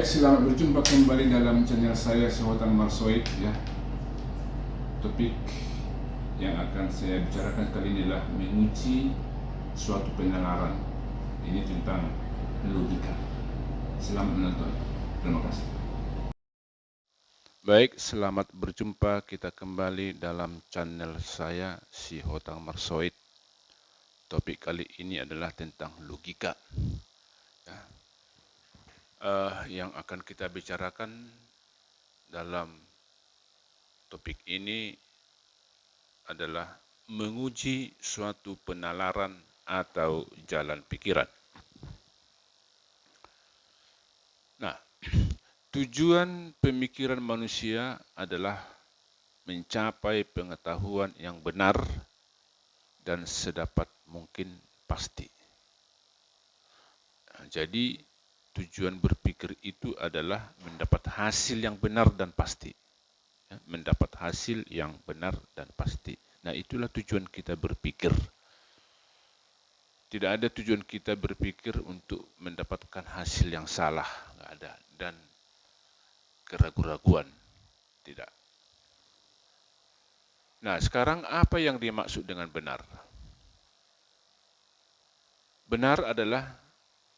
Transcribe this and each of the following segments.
selamat berjumpa kembali dalam channel saya Hotang Marsoid ya. Topik yang akan saya bicarakan kali ini adalah menguji suatu penalaran. Ini tentang logika. Selamat menonton. Terima kasih. Baik, selamat berjumpa kita kembali dalam channel saya si Hotang Marsoid. Topik kali ini adalah tentang logika. Ya. Yang akan kita bicarakan dalam topik ini adalah menguji suatu penalaran atau jalan pikiran. Nah, tujuan pemikiran manusia adalah mencapai pengetahuan yang benar dan sedapat mungkin pasti. Jadi tujuan berpikir itu adalah mendapat hasil yang benar dan pasti. Ya, mendapat hasil yang benar dan pasti. Nah, itulah tujuan kita berpikir. Tidak ada tujuan kita berpikir untuk mendapatkan hasil yang salah, nggak ada. Dan keraguan-raguan, tidak. Nah, sekarang apa yang dimaksud dengan benar? Benar adalah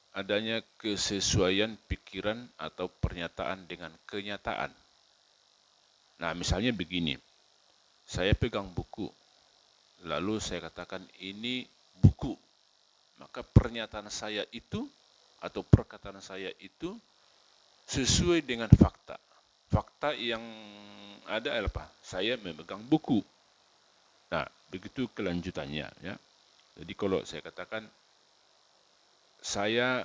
adanya kesesuaian pikiran atau pernyataan dengan kenyataan. Nah, misalnya begini, saya pegang buku, lalu saya katakan ini buku, maka pernyataan saya itu atau perkataan saya itu sesuai dengan fakta. Fakta yang ada adalah apa? Saya memegang buku. Nah, begitu kelanjutannya ya. Jadi kalau saya katakan saya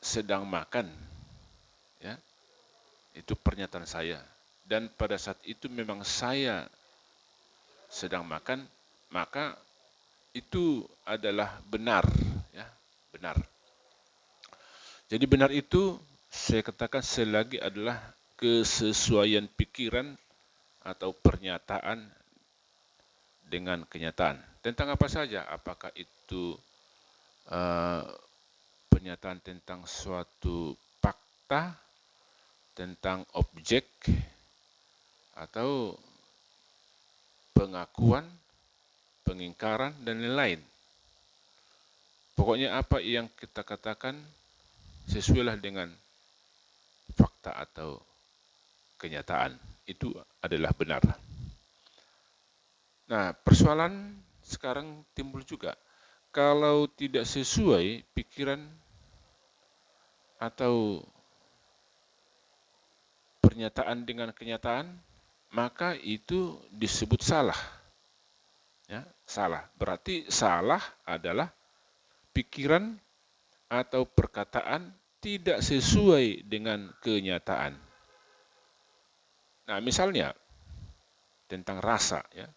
sedang makan, ya, itu pernyataan saya. Dan pada saat itu memang saya sedang makan, maka itu adalah benar, ya, benar. Jadi benar itu saya katakan selagi adalah kesesuaian pikiran atau pernyataan dengan kenyataan. Tentang apa saja? Apakah itu pernyataan tentang suatu fakta, tentang objek, atau pengakuan, pengingkaran, dan lain-lain. Pokoknya apa yang kita katakan sesuailah dengan fakta atau kenyataan. Itu adalah benar. Nah, persoalan sekarang timbul juga. Kalau tidak sesuai pikiran atau pernyataan dengan kenyataan, maka itu disebut salah. Ya, salah. Berarti salah adalah pikiran atau perkataan tidak sesuai dengan kenyataan. Nah, misalnya tentang rasa, ya,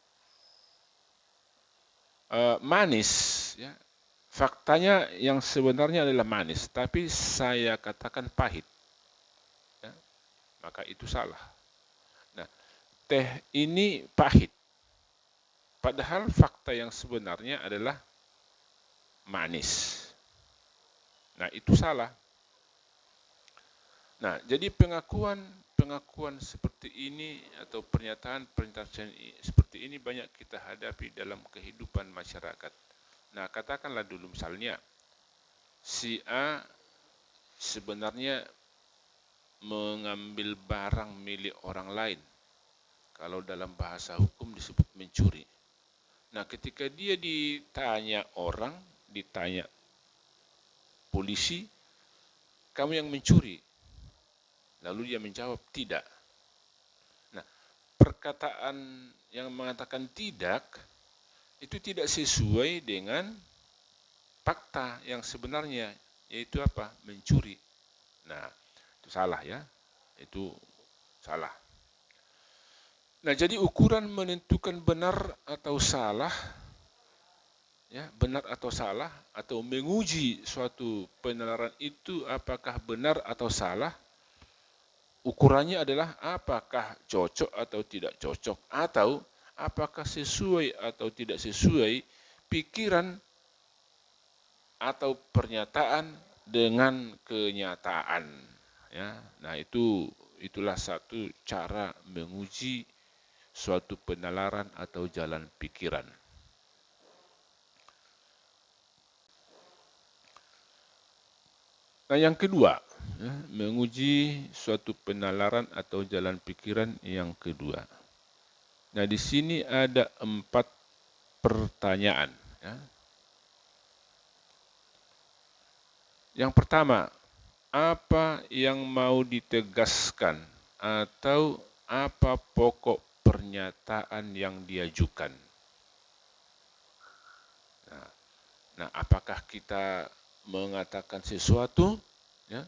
manis, ya, faktanya yang sebenarnya adalah manis, tapi saya katakan pahit, ya, maka itu salah. Nah, teh ini pahit, padahal fakta yang sebenarnya adalah manis. Nah, itu salah. Nah, jadi pengakuan seperti ini atau pernyataan seperti ini banyak kita hadapi dalam kehidupan masyarakat. Nah, katakanlah dulu misalnya si A sebenarnya mengambil barang milik orang lain. Kalau dalam bahasa hukum disebut mencuri. Nah, ketika dia ditanya orang, ditanya polisi, kamu yang mencuri? Lalu dia menjawab tidak. Nah, perkataan yang mengatakan tidak itu tidak sesuai dengan fakta yang sebenarnya, yaitu apa? Mencuri. Nah, itu salah ya. Itu salah. Nah, jadi ukuran menentukan benar atau salah, ya, benar atau salah, atau menguji suatu penalaran itu apakah benar atau salah, ukurannya adalah apakah cocok atau tidak cocok, atau apakah sesuai atau tidak sesuai pikiran atau pernyataan dengan kenyataan. Ya, nah itulah satu cara menguji suatu penalaran atau jalan pikiran. Nah, yang kedua, ya, menguji suatu penalaran atau jalan pikiran yang kedua. Nah, di sini ada 4 pertanyaan. Ya. Yang pertama, apa yang mau ditegaskan atau apa pokok pernyataan yang diajukan? Nah, apakah kita mengatakan sesuatu? Ya,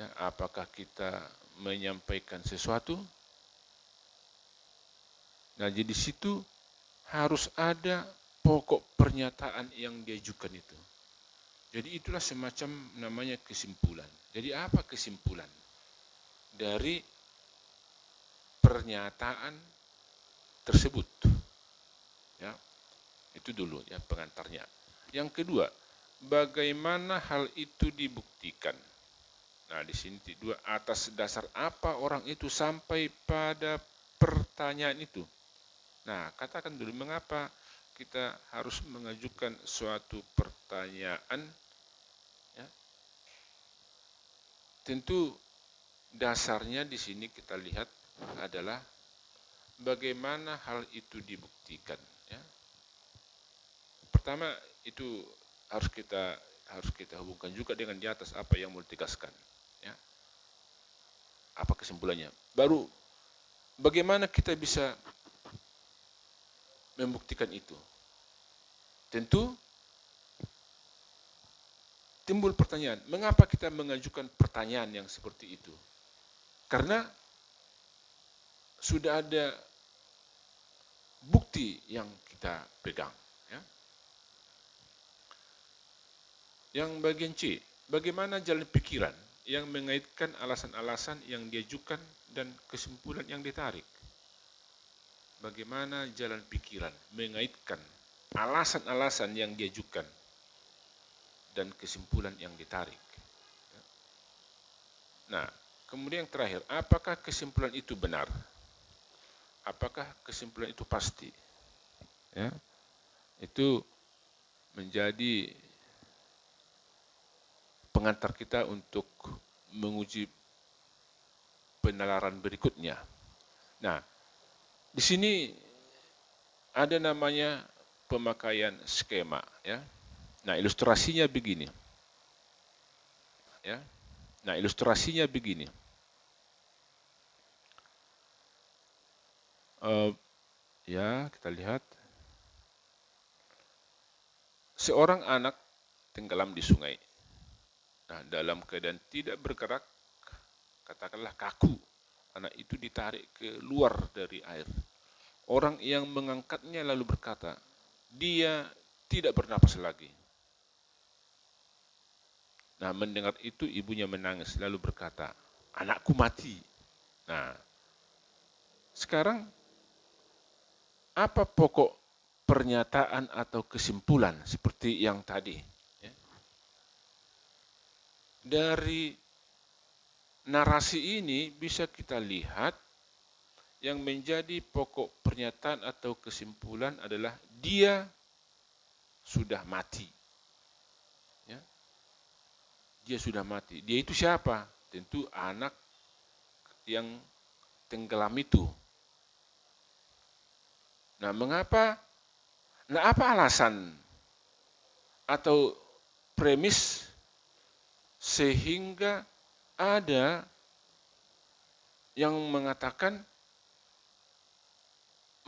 ya, apakah kita menyampaikan sesuatu? Nah, jadi situ harus ada pokok pernyataan yang diajukan itu. Jadi itulah semacam namanya kesimpulan. Jadi apa kesimpulan dari pernyataan tersebut? Ya, itu dulu ya pengantarnya. Yang kedua, bagaimana hal itu dibuktikan? Nah, di sini dua, atas dasar apa orang itu sampai pada pertanyaan itu. Nah, katakan dulu mengapa kita harus mengajukan suatu pertanyaan. Ya. Tentu dasarnya di sini kita lihat adalah bagaimana hal itu dibuktikan. Ya. Pertama itu harus kita hubungkan juga dengan di atas apa yang mau ditegaskan. Ya. Apa kesimpulannya? Baru bagaimana kita bisa membuktikan itu? Tentu timbul pertanyaan, mengapa kita mengajukan pertanyaan yang seperti itu? Karena sudah ada bukti yang kita pegang. Ya. Yang bagian C, bagaimana jalan pikiran yang mengaitkan alasan-alasan yang diajukan dan kesimpulan yang ditarik? Bagaimana jalan pikiran mengaitkan alasan-alasan yang diajukan dan kesimpulan yang ditarik? Nah, kemudian yang terakhir, apakah kesimpulan itu benar? Apakah kesimpulan itu pasti? Ya, itu menjadi pengantar kita untuk menguji penalaran berikutnya. Nah, di sini ada namanya pemakaian skema. Ya. Nah, ilustrasinya begini. Ya. Nah, ilustrasinya begini. Ya, kita lihat. Seorang anak tenggelam di sungai. Nah, dalam keadaan tidak bergerak, katakanlah kaku, anak itu ditarik ke luar dari air. Orang yang mengangkatnya lalu berkata, dia tidak bernapas lagi. Nah, mendengar itu ibunya menangis lalu berkata, anakku mati. Nah, sekarang apa pokok pernyataan atau kesimpulan seperti yang tadi? Ya. Dari narasi ini bisa kita lihat yang menjadi pokok pernyataan atau kesimpulan adalah dia sudah mati. Ya. Dia sudah mati. Dia itu siapa? Tentu anak yang tenggelam itu. Nah, mengapa? Nah, apa alasan atau premis sehingga ada yang mengatakan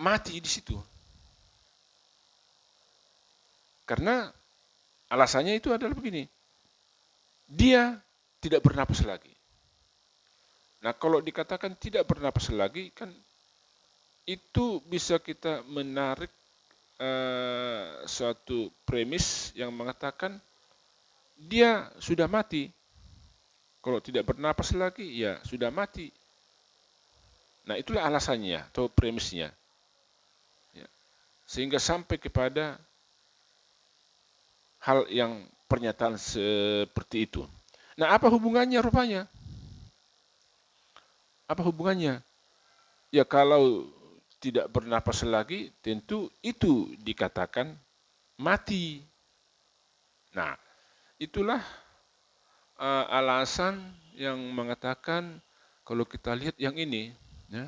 mati di situ? Karena alasannya itu adalah begini. Dia tidak bernapas lagi. Nah, kalau dikatakan tidak bernapas lagi, kan itu bisa kita menarik suatu premis yang mengatakan dia sudah mati. Kalau tidak bernapas lagi, ya sudah mati. Nah, itulah alasannya atau premisnya. Ya. Sehingga sampai kepada hal yang pernyataan seperti itu. Nah, apa hubungannya rupanya? Apa hubungannya? Ya kalau tidak bernapas lagi, tentu itu dikatakan mati. Nah, itulah alasan yang mengatakan kalau kita lihat yang ini, ya,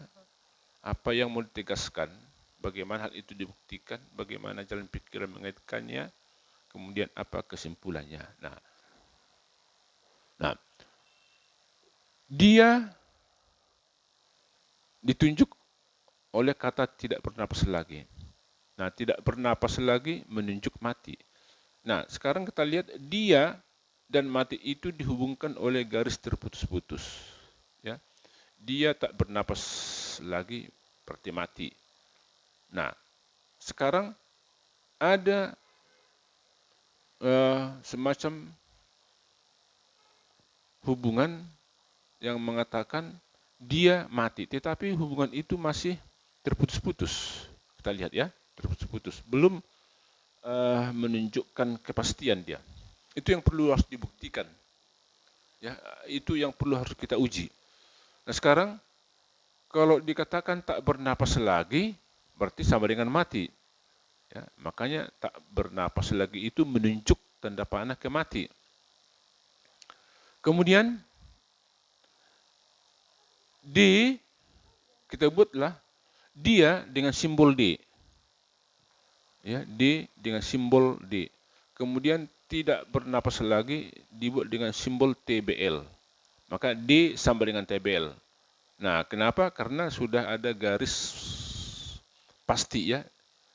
apa yang mau ditegaskan, bagaimana hal itu dibuktikan, bagaimana jalan pikiran mengaitkannya, kemudian apa kesimpulannya. Nah, dia ditunjuk oleh kata tidak bernapas lagi. Nah, tidak bernapas lagi menunjuk mati. Nah, sekarang kita lihat dia dan mati itu dihubungkan oleh garis terputus-putus. Ya, dia tak bernapas lagi berarti mati. Nah, sekarang ada semacam hubungan yang mengatakan dia mati, tetapi hubungan itu masih terputus-putus. Kita lihat ya, terputus-putus. Belum menunjukkan kepastian dia. Itu yang perlu harus dibuktikan. Ya, itu yang perlu harus kita uji. Nah, sekarang kalau dikatakan tak bernapas lagi, berarti sama dengan mati. Ya, makanya tak bernapas lagi itu menunjuk tanda panah ke mati. Kemudian D, kita buatlah dia dengan simbol D. Ya, D dengan simbol D. Kemudian tidak bernapas lagi dibuat dengan simbol TBL. Maka D sama dengan TBL. Nah, kenapa? Karena sudah ada garis pasti ya.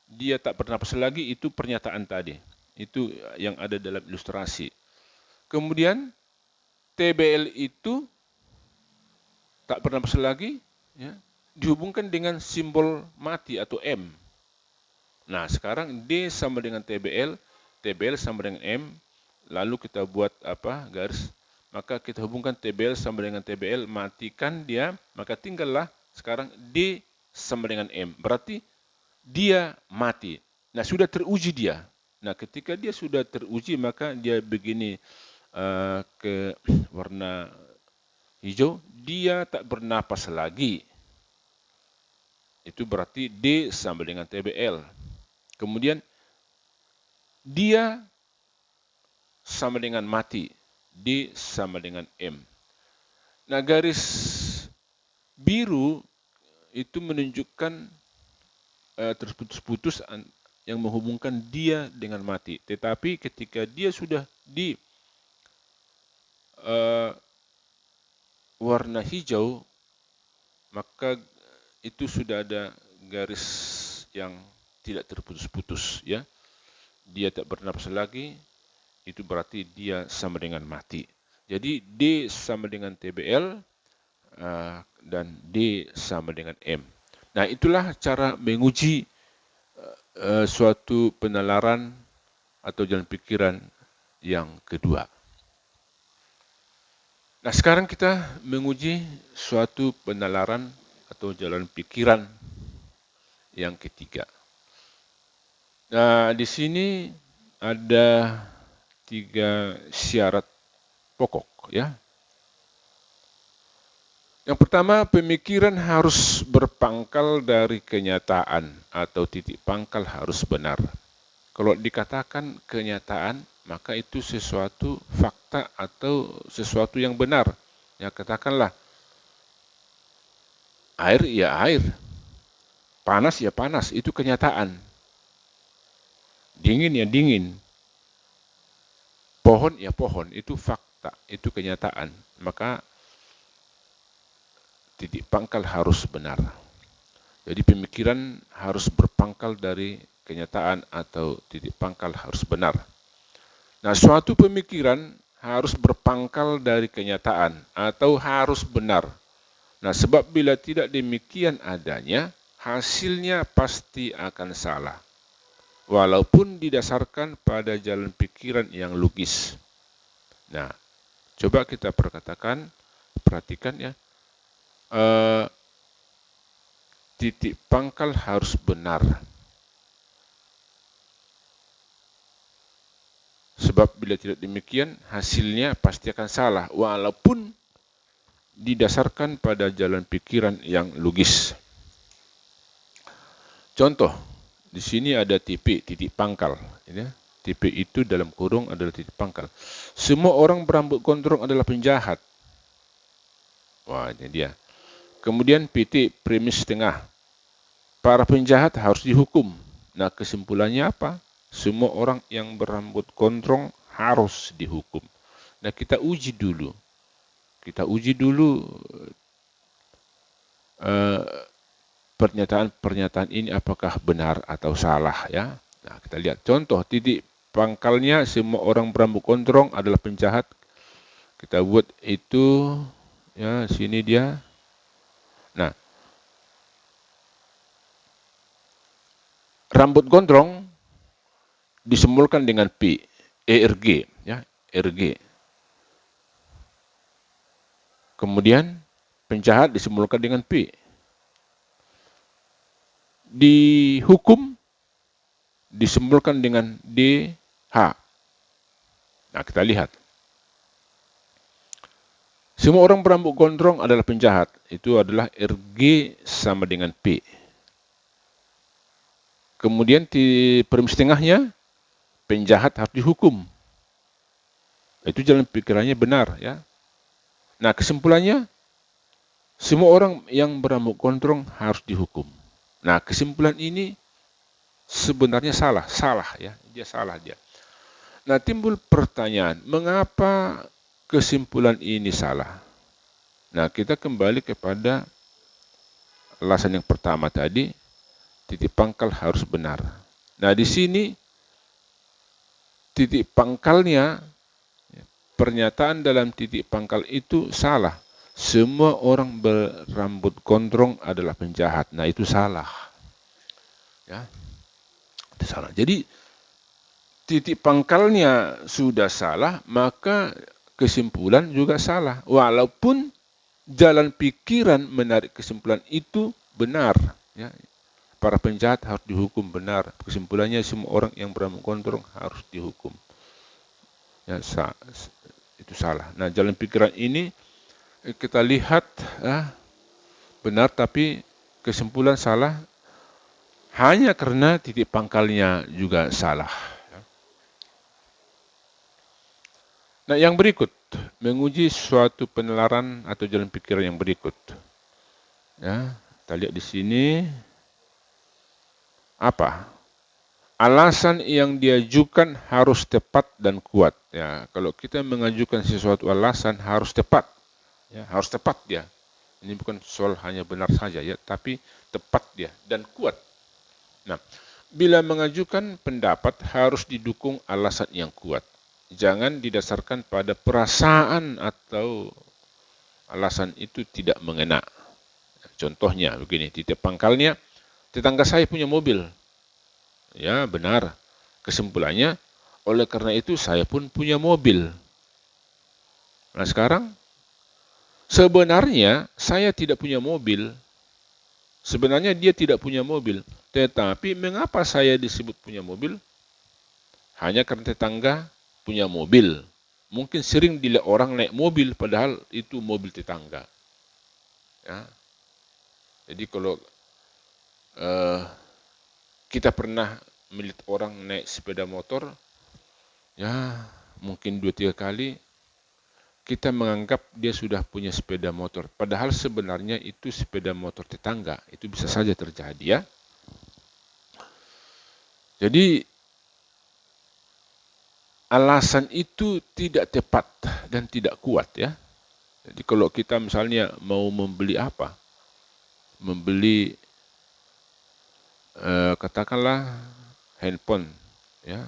Dia tak bernapas lagi itu pernyataan tadi. Itu yang ada dalam ilustrasi. Kemudian TBL itu tak bernapas lagi ya, dihubungkan dengan simbol mati atau M. Nah, sekarang D sama dengan TBL, TBL sama dengan M, lalu kita buat apa? Garis. Maka kita hubungkan TBL sama dengan TBL, matikan dia, maka tinggallah sekarang D sama dengan M. Berarti dia mati. Nah, sudah teruji dia. Nah, ketika dia sudah teruji, maka dia begini ke warna hijau, dia tak bernapas lagi. Itu berarti D sama dengan TBL. Kemudian dia sama dengan mati. D sama dengan M. Nah, garis biru itu menunjukkan terputus-putus yang menghubungkan dia dengan mati. Tetapi ketika dia sudah di warna hijau, maka itu sudah ada garis yang tidak terputus-putus, ya. Dia tak bernapas lagi, itu berarti dia sama dengan mati. Jadi D sama dengan TBL dan D sama dengan M. Nah, itulah cara menguji suatu penalaran atau jalan pikiran yang kedua. Nah, sekarang kita menguji suatu penalaran atau jalan pikiran yang ketiga. Nah, di sini ada 3 syarat pokok, ya. Yang pertama, pemikiran harus berpangkal dari kenyataan atau titik pangkal harus benar. Kalau dikatakan kenyataan, maka itu sesuatu fakta atau sesuatu yang benar. Ya, katakanlah air ya air, panas ya panas, itu kenyataan. Dingin ya dingin, pohon ya pohon, itu fakta, itu kenyataan. Maka titik pangkal harus benar. Jadi pemikiran harus berpangkal dari kenyataan atau titik pangkal harus benar. Nah, suatu pemikiran harus berpangkal dari kenyataan atau harus benar. Nah, sebab bila tidak demikian adanya, hasilnya pasti akan salah. Walaupun didasarkan pada jalan pikiran yang logis. Nah, coba kita perkatakan, perhatikan ya. Titik pangkal harus benar. Sebab bila tidak demikian, hasilnya pasti akan salah, walaupun didasarkan pada jalan pikiran yang logis. Contoh, di sini ada titik pangkal. Ya. Titik itu dalam kurung adalah titik pangkal. Semua orang berambut gondrong adalah penjahat. Wah, ini dia. Kemudian titik premis tengah. Para penjahat harus dihukum. Nah, kesimpulannya apa? Semua orang yang berambut gondrong harus dihukum. Nah, kita uji dulu. Pernyataan-pernyataan ini apakah benar atau salah ya. Nah, kita lihat contoh titik pangkalnya semua orang berambut gondrong adalah penjahat. Kita buat itu ya, sini dia. Nah, rambut gondrong disimbolkan dengan P, ERG ya, RG. Kemudian penjahat disimbolkan dengan P. Dihukum disimbolkan dengan DH. Nah, kita lihat. Semua orang berambut gondrong adalah penjahat. Itu adalah RG sama dengan P. Kemudian di premis tengahnya, penjahat harus dihukum. Itu jalan pikirannya benar ya. Nah, kesimpulannya, semua orang yang berambut gondrong harus dihukum. Nah, kesimpulan ini sebenarnya salah ya. Dia salah dia. Nah, timbul pertanyaan, mengapa kesimpulan ini salah? Nah, kita kembali kepada alasan yang pertama tadi, titik pangkal harus benar. Nah, di sini titik pangkalnya, pernyataan dalam titik pangkal itu salah. Semua orang berambut gondrong adalah penjahat. Nah, itu salah. Ya. Itu salah. Jadi titik pangkalnya sudah salah, maka kesimpulan juga salah. Walaupun jalan pikiran menarik kesimpulan itu benar. Ya. Para penjahat harus dihukum benar. Kesimpulannya semua orang yang berambut gondrong harus dihukum. Ya, itu salah. Nah, jalan pikiran ini kita lihat benar, tapi kesimpulan salah hanya karena titik pangkalnya juga salah. Nah, yang berikut, menguji suatu penalaran atau jalan pikiran yang berikut. Ya, kita lihat di sini apa? Alasan yang diajukan harus tepat dan kuat. Ya, kalau kita mengajukan sesuatu alasan harus tepat. Ya, harus tepat dia. Ini bukan soal hanya benar saja ya, tapi tepat dia dan kuat. Nah, bila mengajukan pendapat harus didukung alasan yang kuat. Jangan didasarkan pada perasaan atau alasan itu tidak mengena. Contohnya begini, titik pangkalnya, tetangga saya punya mobil. Ya, benar. Kesimpulannya, oleh karena itu saya pun punya mobil. Nah, sekarang sebenarnya saya tidak punya mobil. Sebenarnya dia tidak punya mobil. Tetapi mengapa saya disebut punya mobil? Hanya karena tetangga punya mobil. Mungkin sering dilihat orang naik mobil, padahal itu mobil tetangga. Ya. Jadi kalau kita pernah melihat orang naik sepeda motor, ya mungkin 2-3 kali, kita menganggap dia sudah punya sepeda motor. Padahal sebenarnya itu sepeda motor tetangga. Itu bisa saja terjadi ya. Jadi alasan itu tidak tepat dan tidak kuat ya. Jadi kalau kita misalnya mau membeli apa? Membeli katakanlah handphone ya,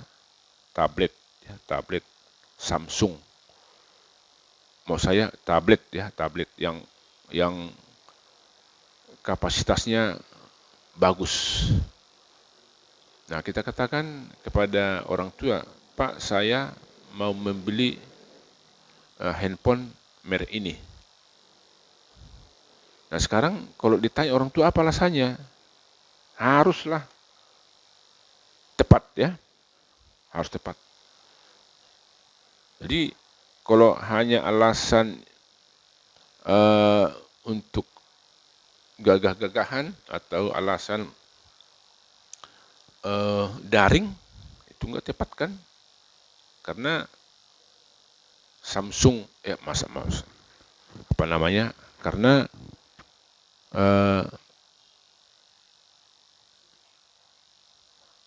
tablet Samsung. Mau saya tablet ya, tablet yang kapasitasnya bagus. Nah, kita katakan kepada orang tua, Pak, saya mau membeli handphone merek ini. Nah, sekarang kalau ditanya orang tua apa alasannya? Haruslah tepat ya. Harus tepat. Jadi kalau hanya alasan untuk gagah-gagahan atau alasan daring, itu nggak tepat kan? Karena Samsung, karena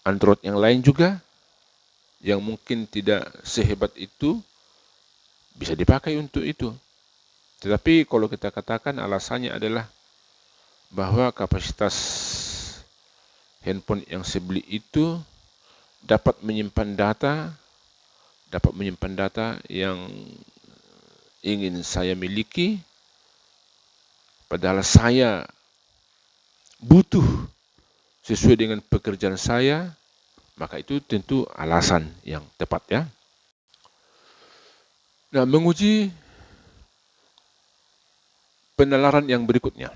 Android yang lain juga yang mungkin tidak sehebat itu bisa dipakai untuk itu. Tetapi kalau kita katakan alasannya adalah bahwa kapasitas handphone yang saya beli itu dapat menyimpan data yang ingin saya miliki, padahal saya butuh sesuai dengan pekerjaan saya, maka itu tentu alasan yang tepat ya. Nah, menguji penalaran yang berikutnya.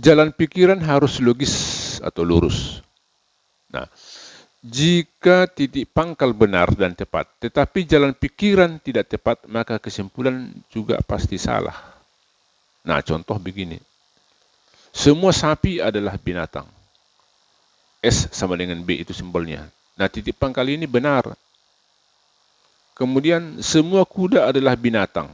Jalan pikiran harus logis atau lurus. Nah, jika titik pangkal benar dan tepat, tetapi jalan pikiran tidak tepat, maka kesimpulan juga pasti salah. Nah, contoh begini. Semua sapi adalah binatang. S sama dengan B itu simbolnya. Nah, titik pangkal ini benar. Kemudian, semua kuda adalah binatang.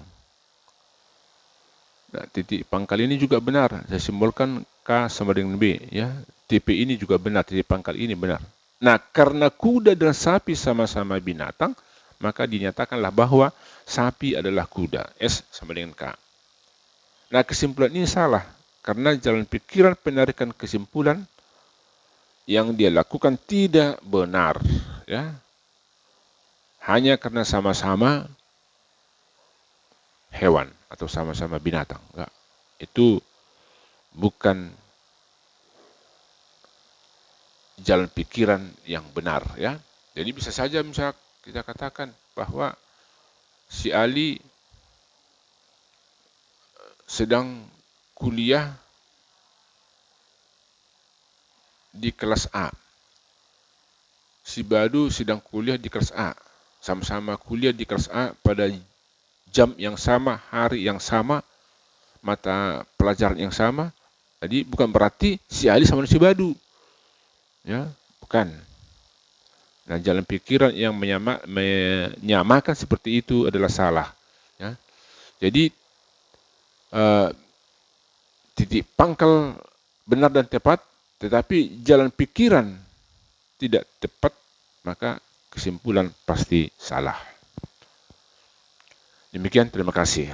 Nah, titik pangkal ini juga benar. Saya simbolkan K sama dengan B. Ya. TP ini juga benar, titik pangkal ini benar. Nah, karena kuda dan sapi sama-sama binatang, maka dinyatakanlah bahwa sapi adalah kuda. S sama dengan K. Nah, kesimpulan ini salah. Karena jalan pikiran penarikan kesimpulan yang dia lakukan tidak benar. Ya. Hanya karena sama-sama hewan atau sama-sama binatang. Enggak. Itu bukan jalan pikiran yang benar ya. Jadi bisa saja misalnya kita katakan bahwa si Ali sedang kuliah di kelas A. Si Badu sedang kuliah di kelas A. Sama-sama kuliah di kelas A pada jam yang sama, hari yang sama, mata pelajaran yang sama. Jadi bukan berarti si Ali sama si Badu. Ya, bukan. Nah, jalan pikiran yang menyamakan seperti itu adalah salah. Ya. Jadi titik pangkal benar dan tepat, tetapi jalan pikiran tidak tepat, maka kesimpulan pasti salah. Demikian, terima kasih.